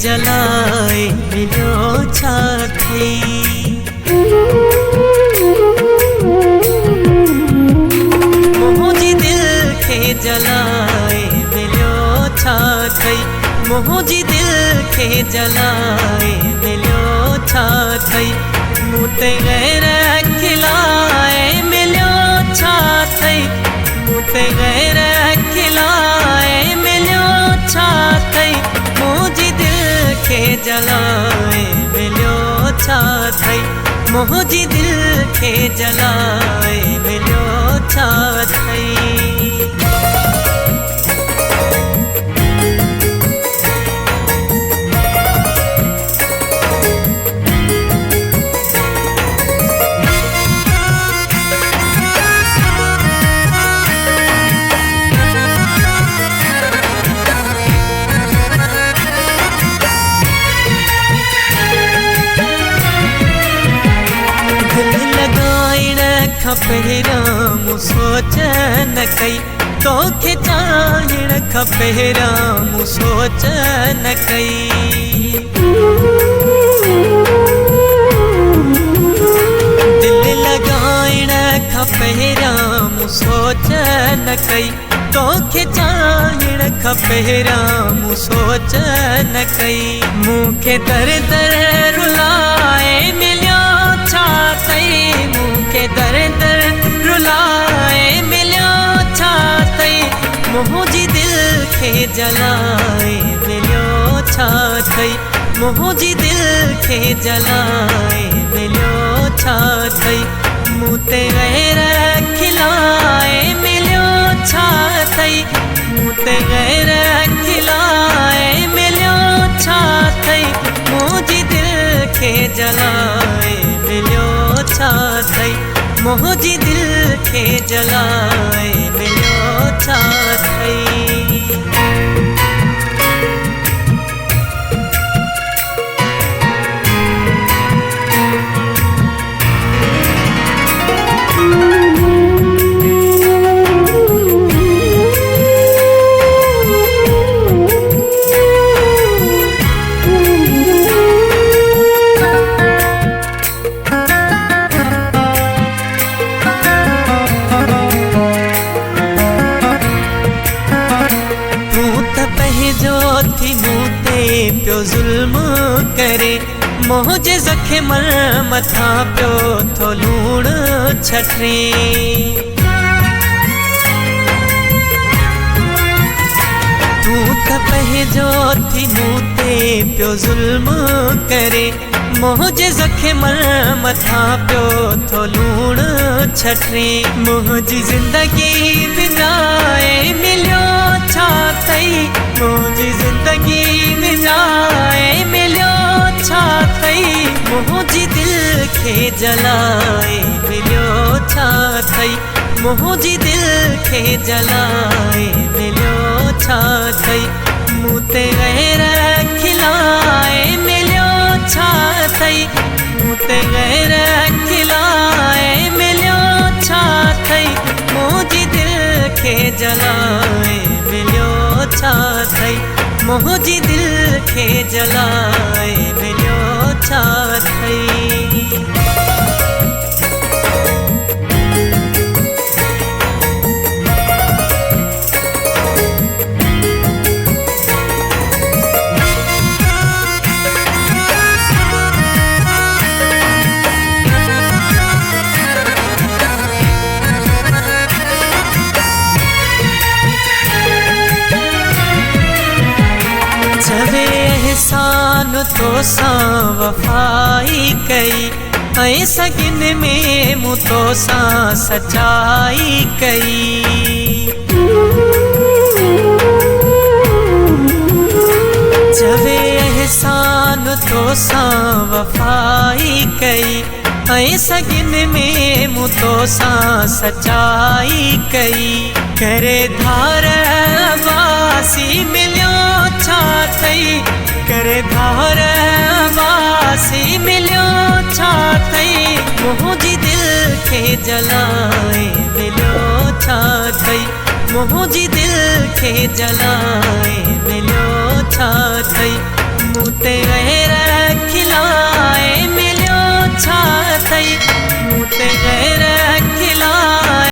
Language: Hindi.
जलाए मिलो छा थई। मुंहिंजी दिल खे जलाए मिलो छा थई। मुंहिंजी दिल खे जलाए मिलो छा थई। मूं ते गैर खिलाए मिलो छा थई। मूं ते गैर खिलाए मिलो छा थई। मुंहिंजी दिल खे जलाए मिलो छा थई। मुंहिंजी दिल खे जलाए मिलो छा थई। पहिरां मूं सोच न कई। तोखे चाहण खां पहिरां मूं सोच न कई। दिल लगाइण खां पहिरां मूं सोच न कई। तोखे चाहण खां पहिरां मूं सोच न कई। मूंखे दर दर रुलाए मिलियो छा थई। मूंखे दर दर रुलाए मिलियो छा थई। मुंहिंजी दिल खे जलाए मिलियो छा थई। मुंहिंजी दिल खे जलाए मिलियो छा थई। मूं ते गैर खिलाए मिलियो छा थई। मूं ते गैर खिलाए मिलियो छा थई। मुंहिंजी दिल खे जलाए मिलियो छा थई। मुंहिंजी दिल खे जलाए मिलियो छा थई। पियो ज़ुल्म करे मुंहिंजे ज़ख़्म मथां पियो थो लूण छटे। तूं त पंहिंजो थी मूं ते पियो ज़ुल्म करे मुंहिंजे ज़ख़्म मथां पियो थो लूण छटे। मुंहिंजी ज़िंदगी विञाए मिलियो छा थई। मुंहिंजी ज़िंदगी विञाए मिलियो छा थई। मुंहिंजी दिल खे जलाए मिलियो छा थई। मुंहिंजी दिल खे जलाए मिलियो छा थई। मूं ते गैर खिलाए मिलियो छा थई। मूं ते गैर खिलाए मिलियो छा थई। मुंहिंजी दिल खे जलाए मिलियो छा थई। मुंहिंजी दिल खे जलाए मिलियो छा थई। जवे एहसान तो सां वफ़ाई कई। ऐं सगिन में मूं तो सां सचाई कई। जवे एहसान तो सां वफ़ाई कई। ऐं सगिन में मूं तो सां सचाई कई। करे धार वासी मिलियो छा थई। करे धार वासी मिलियो छा थई। मुंहिंजी दिल खे जलाए मिलियो छा थई। मुंहिंजी दिल खे जलाए मिलियो छा थई। मूं ते